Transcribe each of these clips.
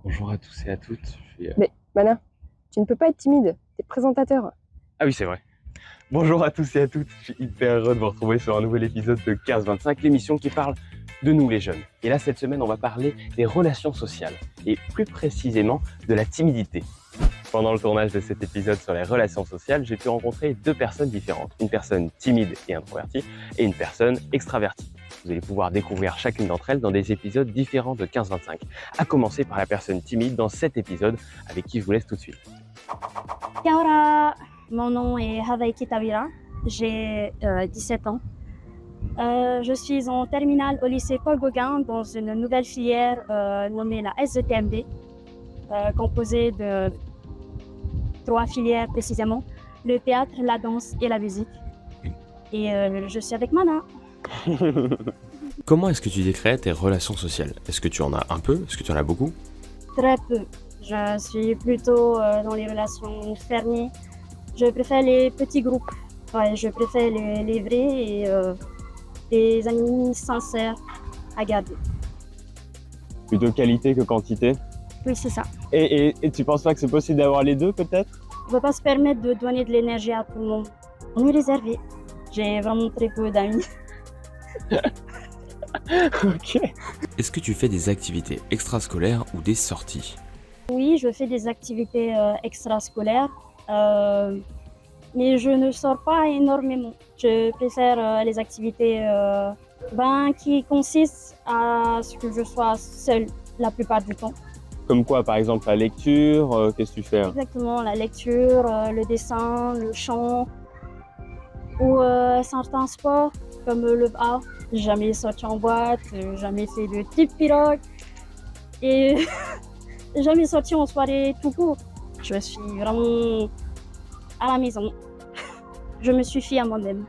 Bonjour à tous et à toutes. Mais Mana, tu ne peux pas être timide, t'es présentateur. Ah oui, c'est vrai. Bonjour à tous et à toutes. Je suis hyper heureux de vous retrouver sur un nouvel épisode de 15-25, l'émission qui parle de nous les jeunes. Et là, cette semaine, on va parler des relations sociales et plus précisément de la timidité. Pendant le tournage de cet épisode sur les relations sociales, j'ai pu rencontrer deux personnes différentes. Une personne timide et introvertie et une personne extravertie. Vous allez pouvoir découvrir chacune d'entre elles dans des épisodes différents de 15-25. À commencer par la personne timide dans cet épisode avec qui je vous laisse tout de suite. Kiaora, mon nom est Havaiki Tawira, j'ai 17 ans. Je suis en terminale au lycée Paul Gauguin dans une nouvelle filière nommée la SETMB, composée de 3 filières précisément, le théâtre, la danse et la musique. Et je suis avec Mana. Comment est-ce que tu décris tes relations sociales? Est-ce que tu en as un peu? Est-ce que tu en as beaucoup? Très peu. Je suis plutôt dans les relations fermées. Je préfère les petits groupes. Ouais, je préfère les vrais et des amis sincères à garder. Plutôt qualité que quantité. Oui, c'est ça. Et tu penses pas que c'est possible d'avoir les deux peut-être? On ne peut pas se permettre de donner de l'énergie à tout le monde. On est réservé. J'ai vraiment très peu d'amis. Ok. Est-ce que tu fais des activités extrascolaires ou des sorties? Oui, je fais des activités extrascolaires, mais je ne sors pas énormément. Je préfère les activités qui consistent à ce que je sois seule la plupart du temps. Comme quoi, par exemple, la lecture, qu'est-ce que tu fais? Exactement, la lecture, le dessin, le chant, ou certains sports comme le bar. Jamais sorti en boîte, jamais fait de type pirogue et jamais sorti en soirée tout court. Je suis vraiment à la maison. Je me suffis à moi-même.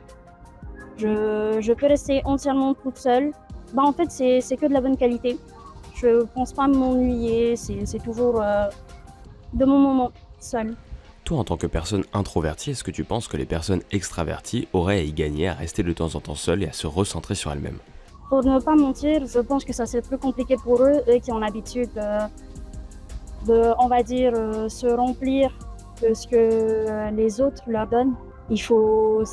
Je peux rester entièrement toute seule. En fait, c'est que de la bonne qualité. Je pense pas m'ennuyer, c'est toujours de mon moment seul. Toi, en tant que personne introvertie, est-ce que tu penses que les personnes extraverties auraient à y gagner à rester de temps en temps seules et à se recentrer sur elles-mêmes? Pour ne pas mentir, je pense que ça c'est plus compliqué pour eux qui ont l'habitude on va dire, se remplir de ce que les autres leur donnent. Il faut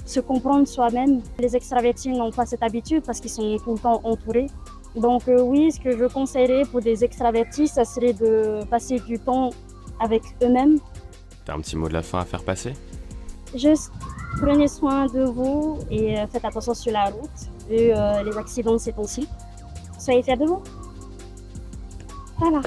se comprendre soi-même. Les extravertis n'ont pas cette habitude parce qu'ils sont tout le temps entourés. Donc oui, ce que je conseillerais pour des extravertis, ça serait de passer du temps avec eux-mêmes. T'as un petit mot de la fin à faire passer? Juste prenez soin de vous et faites attention sur la route, vu les accidents ces temps-ci. Soyez fiers de vous. Voilà.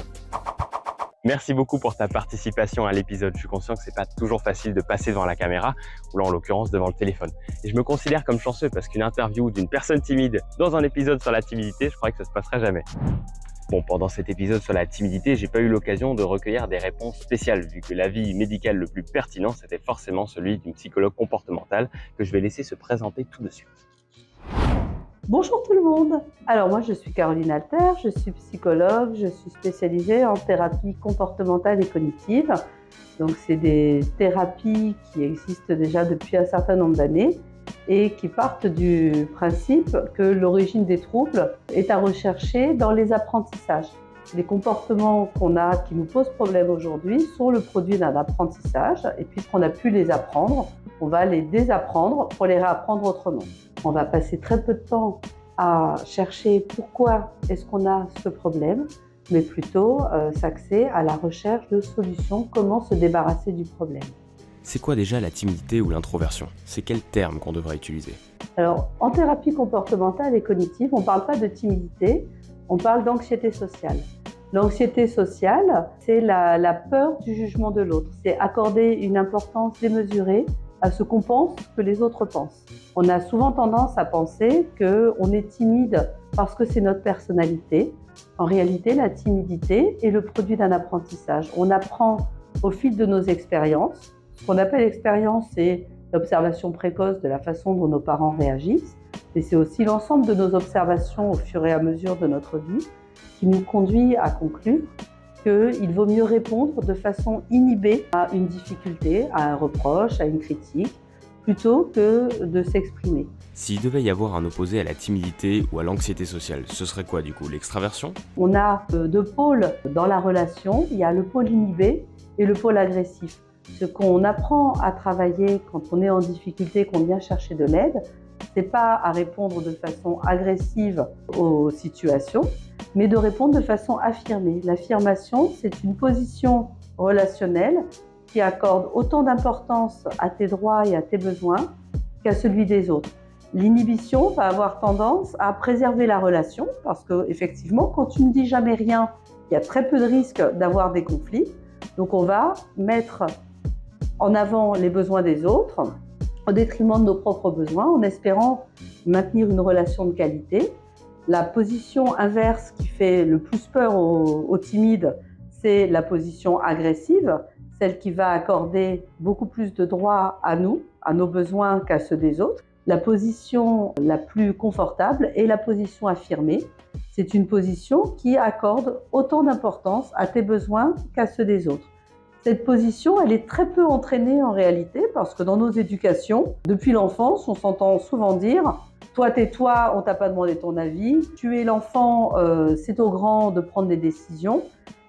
Merci beaucoup pour ta participation à l'épisode. Je suis conscient que c'est pas toujours facile de passer devant la caméra, ou là en l'occurrence devant le téléphone. Et je me considère comme chanceux parce qu'une interview d'une personne timide dans un épisode sur la timidité, je crois que ça se passera jamais. Bon, pendant cet épisode sur la timidité, j'ai pas eu l'occasion de recueillir des réponses spéciales, vu que l'avis médical le plus pertinent, c'était forcément celui d'une psychologue comportementale que je vais laisser se présenter tout de suite. Bonjour tout le monde. Alors moi je suis Caroline Alter, je suis psychologue, je suis spécialisée en thérapie comportementale et cognitive. Donc c'est des thérapies qui existent déjà depuis un certain nombre d'années et qui partent du principe que l'origine des troubles est à rechercher dans les apprentissages. Les comportements qu'on a qui nous posent problème aujourd'hui sont le produit d'un apprentissage et puisqu'on a pu les apprendre, on va les désapprendre pour les réapprendre autrement. On va passer très peu de temps à chercher pourquoi est-ce qu'on a ce problème, mais plutôt s'axer à la recherche de solutions, comment se débarrasser du problème. C'est quoi déjà la timidité ou l'introversion? C'est quel terme qu'on devrait utiliser? Alors, en thérapie comportementale et cognitive, on ne parle pas de timidité, on parle d'anxiété sociale. L'anxiété sociale, c'est la peur du jugement de l'autre. C'est accorder une importance démesurée à ce qu'on pense que les autres pensent. On a souvent tendance à penser qu'on est timide parce que c'est notre personnalité. En réalité, la timidité est le produit d'un apprentissage. On apprend au fil de nos expériences. Ce qu'on appelle l'expérience, c'est l'observation précoce de la façon dont nos parents réagissent. Et c'est aussi l'ensemble de nos observations au fur et à mesure de notre vie qui nous conduit à conclure qu'il vaut mieux répondre de façon inhibée à une difficulté, à un reproche, à une critique, plutôt que de s'exprimer. S'il devait y avoir un opposé à la timidité ou à l'anxiété sociale, ce serait quoi du coup, l'extraversion ? On a deux pôles dans la relation. Il y a le pôle inhibé et le pôle agressif. Ce qu'on apprend à travailler quand on est en difficulté, qu'on vient chercher de l'aide, c'est pas à répondre de façon agressive aux situations, mais de répondre de façon affirmée. L'affirmation, c'est une position relationnelle qui accorde autant d'importance à tes droits et à tes besoins qu'à celui des autres. L'inhibition va avoir tendance à préserver la relation parce que, effectivement, quand tu ne dis jamais rien, il y a très peu de risques d'avoir des conflits. Donc, on va mettre en avant les besoins des autres au détriment de nos propres besoins en espérant maintenir une relation de qualité. La position inverse qui fait le plus peur aux timides, c'est la position agressive, celle qui va accorder beaucoup plus de droits à nous, à nos besoins qu'à ceux des autres. La position la plus confortable est la position affirmée. C'est une position qui accorde autant d'importance à tes besoins qu'à ceux des autres. Cette position, elle est très peu entraînée en réalité parce que dans nos éducations, depuis l'enfance, on s'entend souvent dire « toi, tais-toi, on t'a pas demandé ton avis, tu es l'enfant, c'est au grand de prendre des décisions ».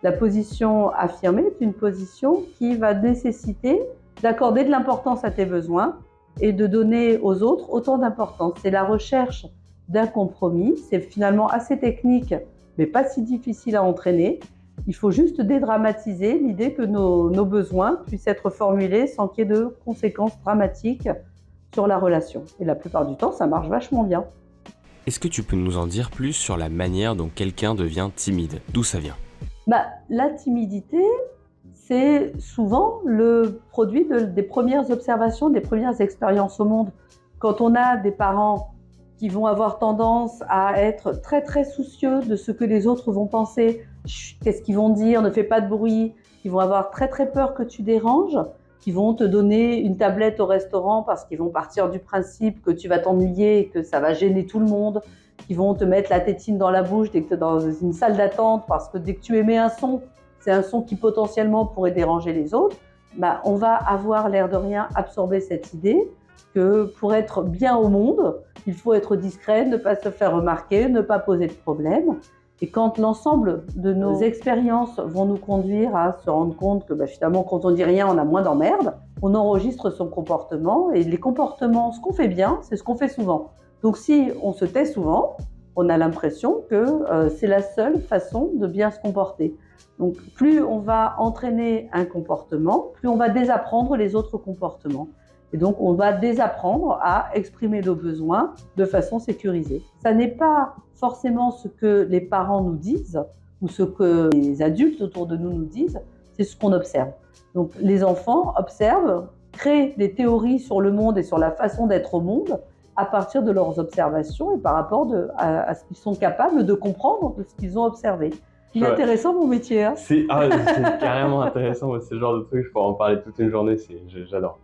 La position affirmée est une position qui va nécessiter d'accorder de l'importance à tes besoins et de donner aux autres autant d'importance. C'est la recherche d'un compromis, c'est finalement assez technique, mais pas si difficile à entraîner. Il faut juste dédramatiser l'idée que nos besoins puissent être formulés sans qu'il y ait de conséquences dramatiques sur la relation. Et la plupart du temps, ça marche vachement bien. Est-ce que tu peux nous en dire plus sur la manière dont quelqu'un devient timide ? D'où ça vient ? La timidité, c'est souvent le produit des premières observations, des premières expériences au monde. Quand on a des parents qui vont avoir tendance à être très très soucieux de ce que les autres vont penser, qu'est-ce qu'ils vont dire, ne fais pas de bruit, qui vont avoir très très peur que tu déranges, qui vont te donner une tablette au restaurant parce qu'ils vont partir du principe que tu vas t'ennuyer et que ça va gêner tout le monde, qui vont te mettre la tétine dans la bouche dès que tu es dans une salle d'attente parce que dès que tu émets un son, c'est un son qui potentiellement pourrait déranger les autres, on va avoir l'air de rien absorber cette idée que pour être bien au monde, il faut être discret, ne pas se faire remarquer, ne pas poser de problème. Et quand l'ensemble de nos expériences vont nous conduire à se rendre compte que finalement, quand on dit rien, on a moins d'emmerdes, on enregistre son comportement. Et les comportements, ce qu'on fait bien, c'est ce qu'on fait souvent. Donc si on se tait souvent, on a l'impression que c'est la seule façon de bien se comporter. Donc plus on va entraîner un comportement, plus on va désapprendre les autres comportements. Et donc, on va désapprendre à exprimer nos besoins de façon sécurisée. Ça n'est pas forcément ce que les parents nous disent ou ce que les adultes autour de nous disent, c'est ce qu'on observe. Donc, les enfants observent, créent des théories sur le monde et sur la façon d'être au monde à partir de leurs observations et par rapport à ce qu'ils sont capables de comprendre de ce qu'ils ont observé. C'est intéressant mon métier. Hein, c'est carrément intéressant. C'est le genre de truc, je pourrais en parler toute une journée, j'adore.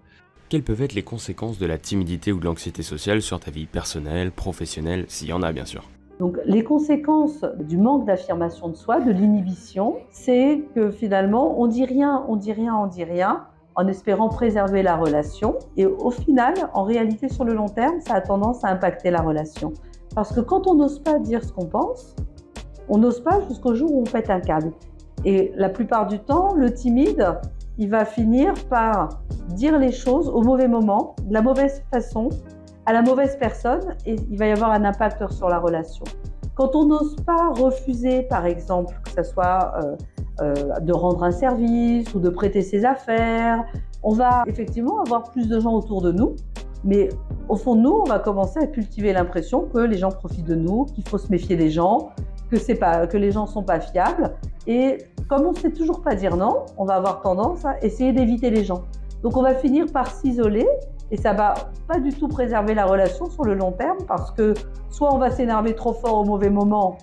Quelles peuvent être les conséquences de la timidité ou de l'anxiété sociale sur ta vie personnelle, professionnelle, s'il y en a bien sûr ? Donc les conséquences du manque d'affirmation de soi, de l'inhibition, c'est que finalement on dit rien en espérant préserver la relation et au final, en réalité sur le long terme, ça a tendance à impacter la relation. Parce que quand on n'ose pas dire ce qu'on pense, on n'ose pas jusqu'au jour où on pète un câble. Et la plupart du temps, le timide, il va finir par dire les choses au mauvais moment, de la mauvaise façon, à la mauvaise personne, et il va y avoir un impact sur la relation. Quand on n'ose pas refuser, par exemple, que ce soit de rendre un service ou de prêter ses affaires, on va effectivement avoir plus de gens autour de nous, mais au fond de nous, on va commencer à cultiver l'impression que les gens profitent de nous, qu'il faut se méfier des gens, que les gens ne sont pas fiables. Et comme on ne sait toujours pas dire non, on va avoir tendance à essayer d'éviter les gens. Donc on va finir par s'isoler et ça ne va pas du tout préserver la relation sur le long terme parce que soit on va s'énerver trop fort au mauvais moment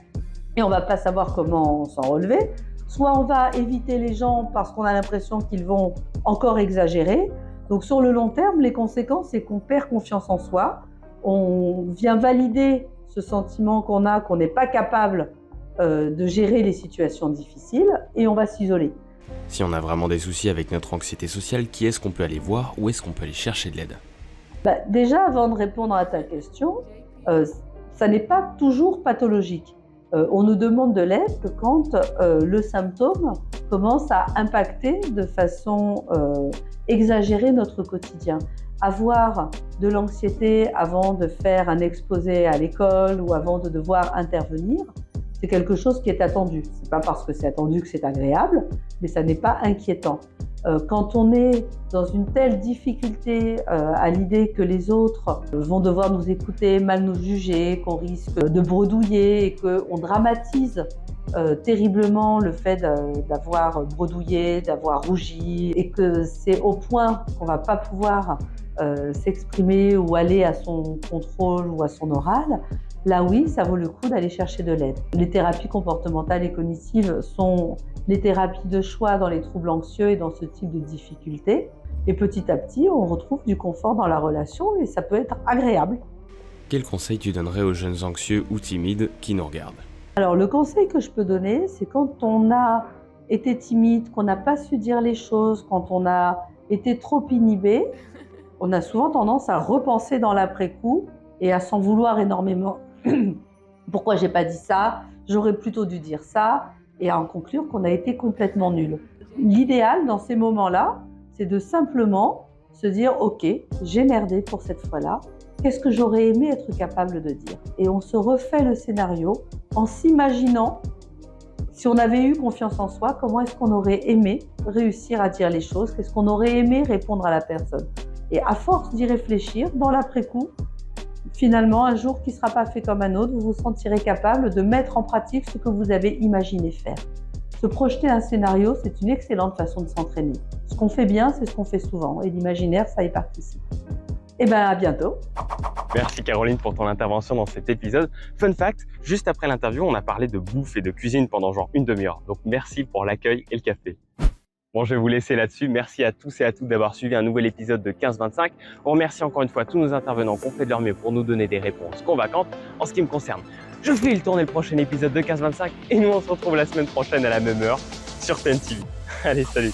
et on ne va pas savoir comment s'en relever, soit on va éviter les gens parce qu'on a l'impression qu'ils vont encore exagérer. Donc sur le long terme, les conséquences, c'est qu'on perd confiance en soi, on vient valider ce sentiment qu'on a, qu'on n'est pas capable de gérer les situations difficiles et on va s'isoler. Si on a vraiment des soucis avec notre anxiété sociale, qui est-ce qu'on peut aller voir? Où est-ce qu'on peut aller chercher de l'aide? Déjà, avant de répondre à ta question, ça n'est pas toujours pathologique. On nous demande de l'aide que quand le symptôme commence à impacter de façon exagérée notre quotidien. Avoir de l'anxiété avant de faire un exposé à l'école ou avant de devoir intervenir, c'est quelque chose qui est attendu. Ce n'est pas parce que c'est attendu que c'est agréable, mais ça n'est pas inquiétant. Quand on est dans une telle difficulté à l'idée que les autres vont devoir nous écouter, mal nous juger, qu'on risque de bredouiller et qu'on dramatise terriblement le fait d'avoir bredouillé, d'avoir rougi et que c'est au point qu'on ne va pas pouvoir s'exprimer ou aller à son contrôle ou à son oral, là oui, ça vaut le coup d'aller chercher de l'aide. Les thérapies comportementales et cognitives sont les thérapies de choix dans les troubles anxieux et dans ce type de difficultés. Et petit à petit, on retrouve du confort dans la relation et ça peut être agréable. Quel conseil tu donnerais aux jeunes anxieux ou timides qui nous regardent? Alors le conseil que je peux donner, c'est quand on a été timide, qu'on n'a pas su dire les choses, quand on a été trop inhibé, on a souvent tendance à repenser dans l'après-coup et à s'en vouloir énormément. Pourquoi j'ai pas dit ça? J'aurais plutôt dû dire ça. Et à en conclure qu'on a été complètement nul. L'idéal dans ces moments-là, c'est de simplement se dire « Ok, j'ai merdé pour cette fois-là. Qu'est-ce que j'aurais aimé être capable de dire ?» Et on se refait le scénario en s'imaginant, si on avait eu confiance en soi, comment est-ce qu'on aurait aimé réussir à dire les choses? Qu'est-ce qu'on aurait aimé répondre à la personne? Et à force d'y réfléchir, dans l'après-coup, finalement, un jour qui ne sera pas fait comme un autre, vous vous sentirez capable de mettre en pratique ce que vous avez imaginé faire. Se projeter un scénario, c'est une excellente façon de s'entraîner. Ce qu'on fait bien, c'est ce qu'on fait souvent, et l'imaginaire, ça y participe. Et bien, à bientôt. Merci Caroline pour ton intervention dans cet épisode. Fun fact, juste après l'interview, on a parlé de bouffe et de cuisine pendant genre une demi-heure. Donc merci pour l'accueil et le café. Bon, je vais vous laisser là-dessus. Merci à tous et à toutes d'avoir suivi un nouvel épisode de 15-25. On remercie encore une fois tous nos intervenants qui ont fait de leur mieux pour nous donner des réponses convaincantes. En ce qui me concerne, je file tourner le prochain épisode de 15-25 et nous on se retrouve la semaine prochaine à la même heure sur TNTV. Allez, salut!